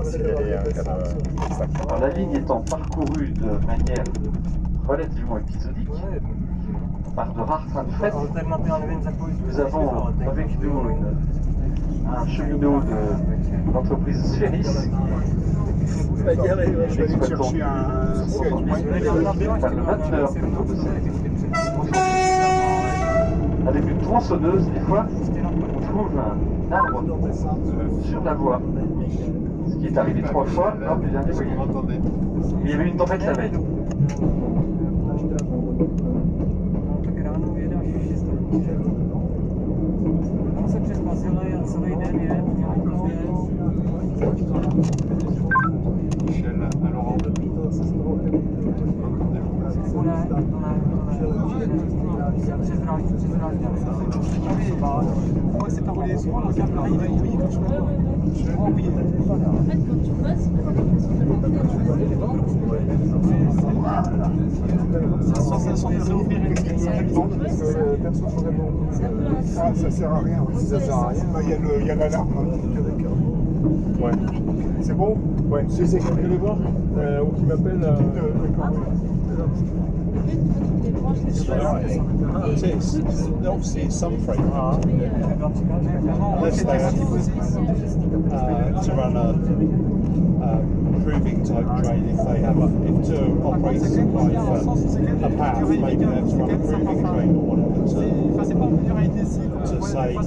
Alors, la ligne étant parcourue de manière relativement épisodique, par de rares trains de fret, nous avons avec nous un cheminot de l'entreprise Cercy, exploitant le mainteneur plutôt de Cercy. Avec une tronçonneuse, des fois, on trouve un arbre sur la voie. Ce qui est arrivé 3 fois lors du dernier voyage. Il y avait une tempête la veille. Moi, c'est pas relié souvent, le câble arrive et oui, quand je me vois. En fait, quand tu passes, ça sert à rien. Ça sert à rien. Il y a l'alarme. Ouais. C'est bon? Ouais. C'est qui veut les voir? Ou qui m'appelle? It is. Obviously, it's some freight unless they have to run a proving type train. If they have, if two operators apply for a path, maybe they have to run a proving train or whatever to say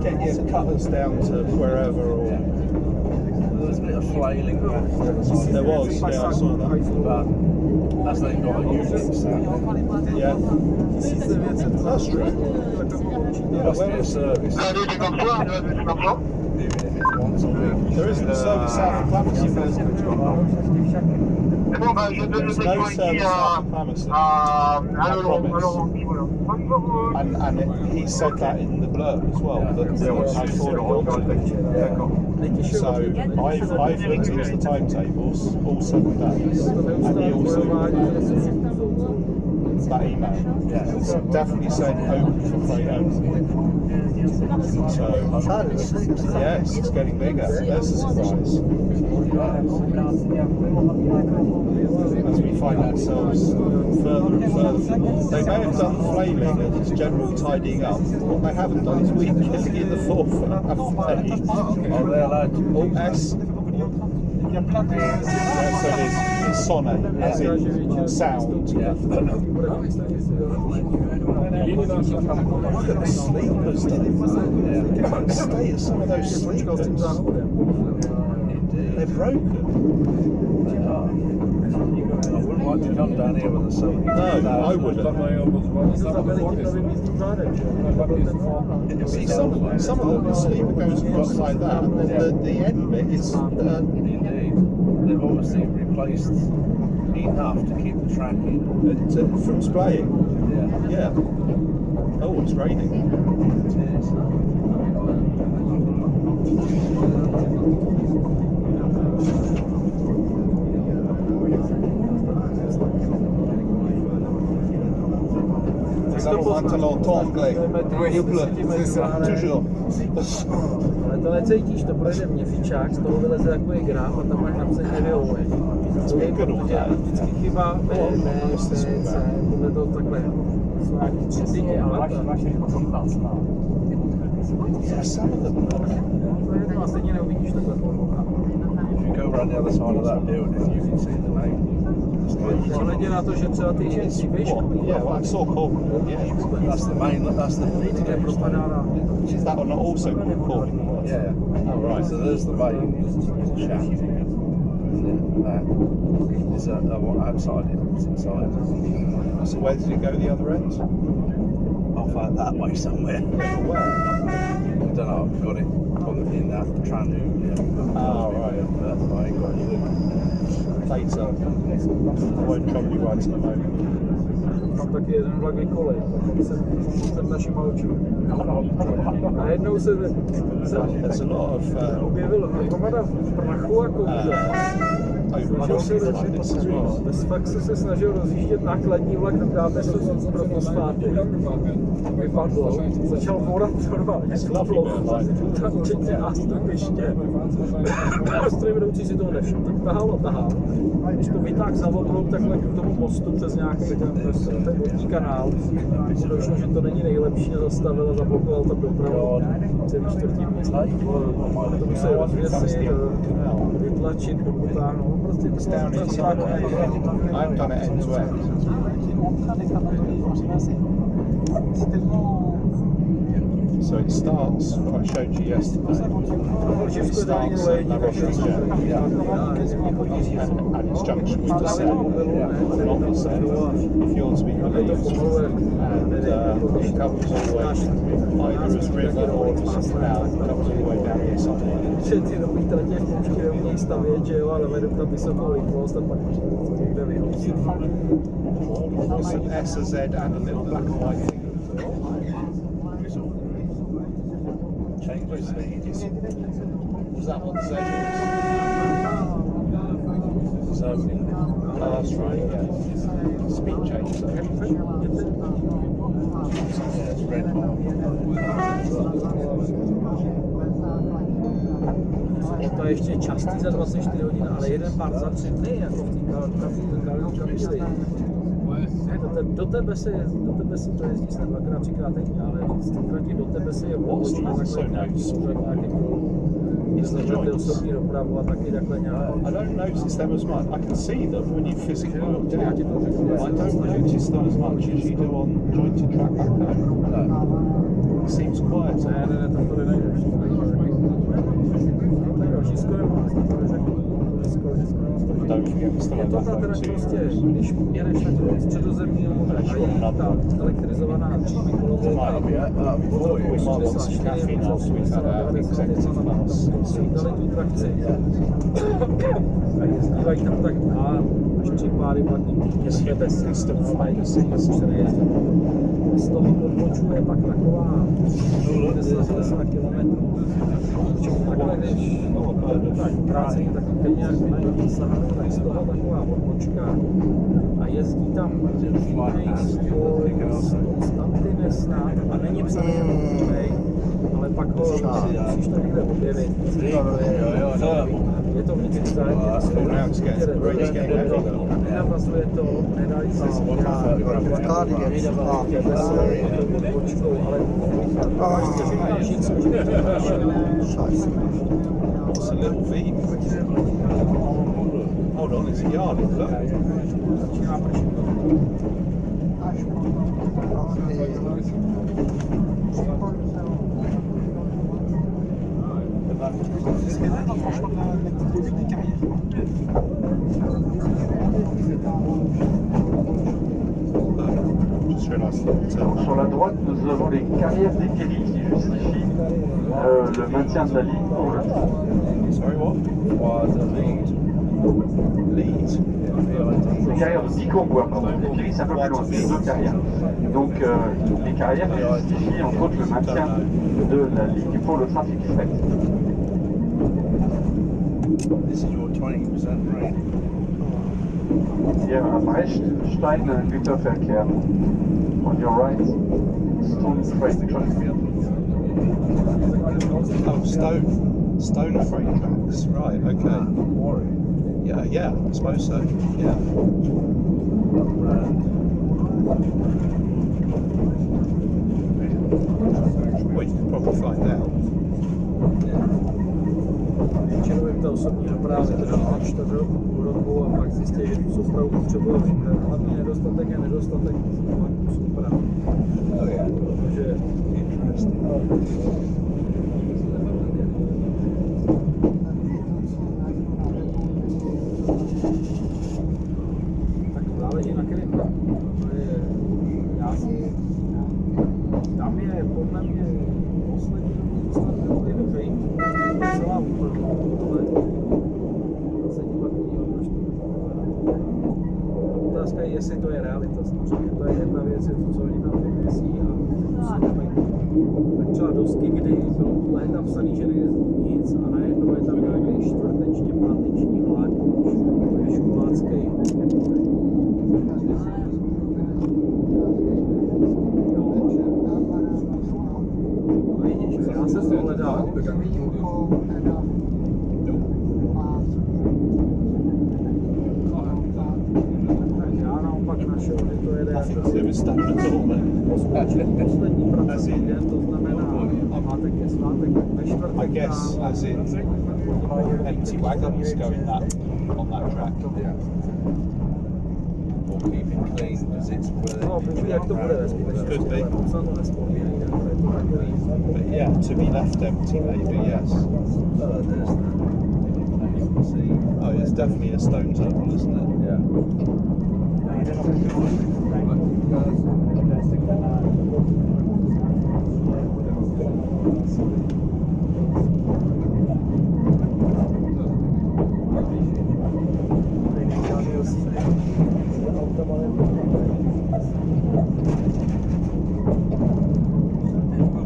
get your cutters down to wherever or. There was a bit of flailing. There was, yeah, I saw that. But as they've got a unit, so yeah, that's true. there must be a service. There isn't a service south of Palmerston. There's no service south of Palmerston. I promise. And he said that in the blurb as well. That I thought it wanted. So I've looked into the timetables, all 7 days, and he also that email. Yeah, it's definitely saying open for freight only. So yes, it's getting bigger. There's a surprise. As we find ourselves further and further. They may have done flailing and general tidying up. What they haven't done is weed killing in the forefront. Are they allowed to? Oh, S. So there's sonnet, as in sound. Yeah. Look at the sleepers. Stay at some of those sleepers. They're broken. I wouldn't like to come down here with a 70. No, I wouldn't. See, some of the sleeper goes across like that, and then the end bit is. Indeed. They've obviously replaced enough to keep the track in. From splaying? Yeah. Yeah. Oh, it's raining. It is. Nous allons maintenant anglais. C'est ça. Toujours. Ale to necítíš, to projde mě fičák, z toho vyleze takový graf a tam máš napsaný nevyhovuje. To je, protože vždycky chyba B, C, podle toho takhle. Jsou nějaký 3 dyně, ale máš rychlost 15. To je jedno a stejně neuvidíš takhle podloka. If you go around the other side of that building, you can see the name. Hledě na to, že třeba ty výškový. Yeah, well, I saw Corbigny. Yeah, That's the main. That's the. Kde propadá na... is that one also called Corbigny? Yeah. Oh, right. So there's the main shaft. And then that is outside it. It's inside. So where did it go the other end? Off out that way somewhere. Where? I don't know. I've got it in that tram. Yeah. Oh, right. I ain't got a clue. Later. I won't trouble you right at the moment. Tam taky jeden vlak kolej, před našima očima. A jednou se There's a lot of objevil hromada prachu a kouře. Fakt se snažil rozjíždět nákladní vlak do Kábesu pro posváty. Vypadlo, začal bourat normálně z plochu, tam určitě a stupiště. Strojvedoucí si toho nevšiml, tak tahal. Když to vytáhl za oblouk takhle k tomu mostu přes nějaký ten vodní kanál, došlo, že to není nejlepší, zastavil a zablokoval tam dopravu. Celý čtvrtí měst. To by se rozvěsit, vytlačit, dotáhnout. Prostě to se I've done it end to end. So it starts, I showed you yesterday, it starts at La Roche-Rouge and its junction with the Seine, not the Seine. If you're to be relieved, and it comes all the way, either as river or as canal, it comes all the way down here somewhere. Ty nový tratě v poušti neumějí stavět, že jo, ale vedou tam vysokou rychlost a pak někde vyhoří. It's an S, a Z and a little black and white thing. Was that what the Z is? So, that's right, yeah. Speed change, yeah, it's red. Je to ještě častý za 24 hodin, ale jeden pár za 3 dny, jako v té Cabride. Do tebe se to jezdí snad 2x, 3x denně, ale z té trati do tebe se je vůbec na takhle nějaký jestli osobní dopravu a taky takhle nějak. I don't notice them as much. I can see them when you physically look down. I don't notice them as much as you do on jointed track back home. No. It seems quiet. Ne, tam to nenajdeš. Don't forget to start to teda prostě, když jedeš na toho středozemní a ta elektrizovaná tříkolová dali tu trakci a jezdívají tam tak 2 až 3 páry platní městě bez z toho odbočuje pak taková 10 kilometrů. Takhle, když tak práce je taky peněz, tak z toho taková odbočka a jezdí tam jiný spoj z Konstantiny snad a není psaný jiný, ale pak ho musíš to někde objevit. Je to vždycky vzájemně, nenavazuje to, nedají se It's a little V. Hold on, it's a yard, look. Sur la droite, nous avons les carrières d'Epiry qui justifient le maintien de la ligne pour le train. Sorry, what? Lead. Les carrières de Corbigny, pardon. L'Epiry, c'est un peu plus loin, c'est 2 carrières. Donc les carrières qui justifient entre autres le maintien de la ligne pour le trafic fret. This is your 20% rate. Hier am Rechtstein Güterverkehr. On your right, stone freight traffic. Oh, stone freight tracks. Right, okay. Yeah, I suppose so. Yeah. Well, you can probably find out. Většinou jim ta osobní doprava trvá 4 roku a pak zjistí, že tu soupravu potřebují. Hlavní nedostatek je nedostatek souprav. Protože tak záleží na kterém. Tam je podle mě poslední doby dobrý. Celá úplně, ale se dívat podívat, proč to otázka je, jestli to je realita. Samozřejmě to je jedna věc, je to, co oni tam vyvěsí a tak třeba dosky, kdy bylo léta psaný, že nejezdí nic a najednou je tam nějaký čtvrteční, páteční vlak, Já naopak našel, že to jede It was stuck at all, poslední pracovní den, to znamená pátek je svátek, tak ve čtvrtek I guess as in empty wagons going on that track. Or keeping clean because it's where no, jak to bude ve skutečnosti, Could be. ale to nespomínají, je to takový. But yeah, to be left empty maybe, yes. there's that. And you can see, Oh, it's definitely a stone tunnel, isn't it? yeah.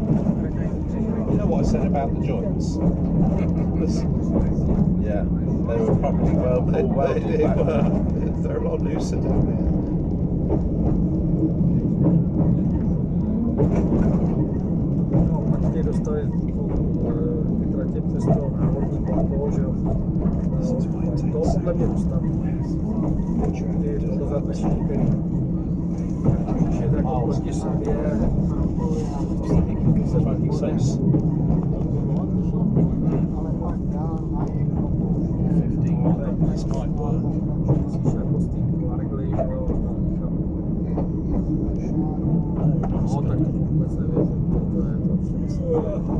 You know what I said about the joints? Yeah, they were probably well They pulled back. were, they're a lot looser down there. No, pak tě dostali ty tratě přes to návodní plato, že jo. To podle mě dostaví. Ty dozadnešní, který když je tak proti sobě, se pak bude. This might work. Musíš jako z té kvargly, že jo. No, tak to vůbec nevím, to je to.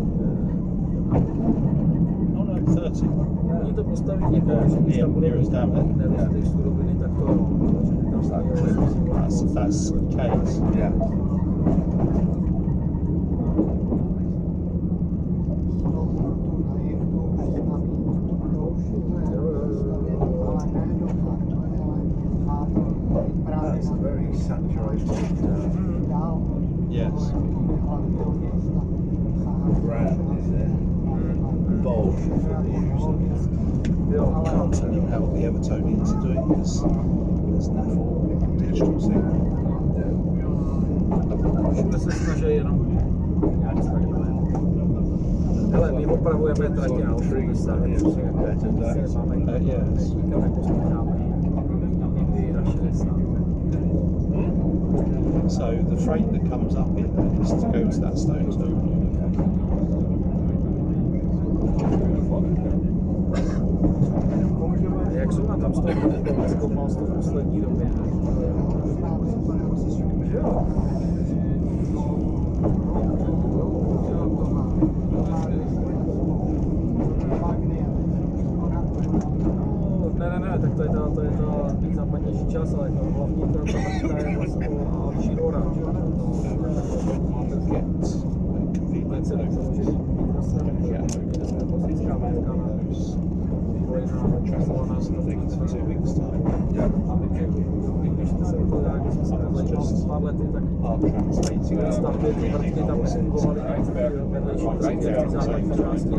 Oh no, 30. Oni to postaví někde, že když tam bude nerosty suroviny, tak to jo. Takže tam That's case. Yeah. That's a very saturated Yes. ground, is there? Bulge is what they use. jo, I can't tell you how the Evertonians are doing this. There's NAFL digital signal. všude se snaží jenom nějak stagnovat. Hele, my opravujeme tratě a opravujeme se, máme Yes. nikam nepospícháme. Někdy na 60. So the freight that comes up in there is to go to that stone tunnel. Jak jsou na tom z toho zkoumal z toho poslední době? Že jo? Ne, tak to je ta nejzápadnější část, ale to hlavní ta je vlastně Alžír Orange. Vůbec se nezaložení výtrasem, kde jsme pozická ménka na časovaná z a když jste se to nějak, jsme se začal s pár lety, tak při stavbě ty vrtky tam nefungovaly vedlejší tratě v té západní části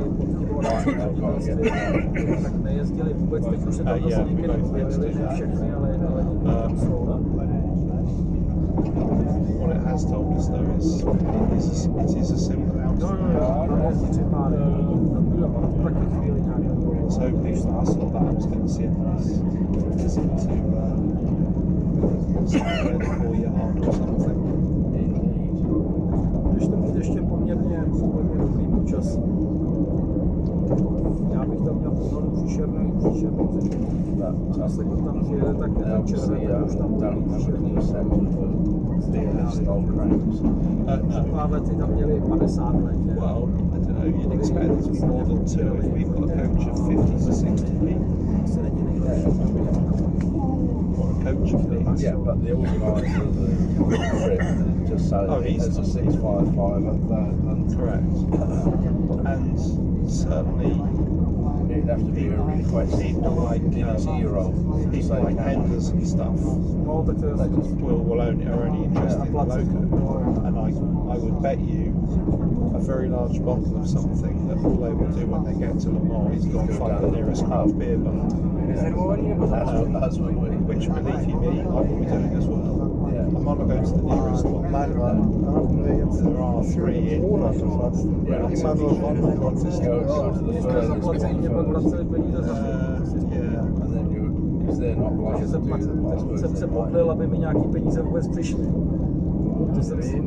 tak nejezdili vůbec, teď už se tam zase někdy objevili, ne všechny, ale někdy tam jsou. What it has told us though is it is a simple outfit. Tam jezdí tři páry, taky chvíli nějak. So hopefully I thought that I was going to see this visit to somewhere or yard or something. Když to mít ještě poměrně dobrý počasí. Já bych tam měl pohodu příšernou začátku. Zase když tam přijede, tak je to červené, už tam bude příšerný. Pár lety tam měli 50 let. Well, I don't know, you'd expect it to be more than two if we've got a coach of 50 to 60 people. Or a coach of these. Yeah, but the organiser of the trip just said it's a 655 of that. Correct. And certainly It'd have to be a request people like people like Henders and stuff No, tak to je will only are only interested in the loco. And I would bet you a very large bottle of something that all they will do when they get to Le Mans is go and find the nearest craft beer bar. That's what we. Which, believe you me, I will be doing as well. I'm on about to the nearest one. There are 3 in relatively Zaplacení tě pak vraceli peníze za takže jsem se modlil, aby mi nějaký peníze vůbec přišly. To jsem si...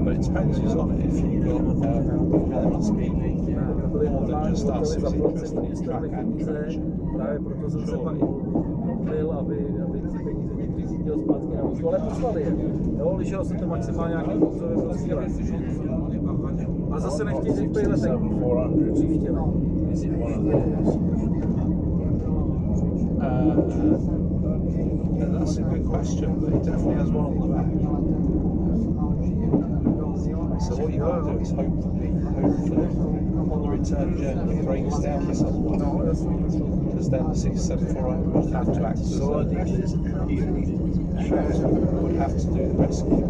But it depends who's on it. If you got there must be byly more than just us who's interested in track and peníze, právě proto jsem se pak modlil, aby ty peníze někdy cítil zpátky na účtu, ale poslali je. Jo, lišel jsem to maximálně nějaký kurzově rozdíle. A zase nechtějí teď pejletek. Příště, no. That's a good question, but it definitely has one on the back. So what you got to do is hopefully on the return journey it breaks down for someone, because then the 6748 would have to act as would have to do the rescue.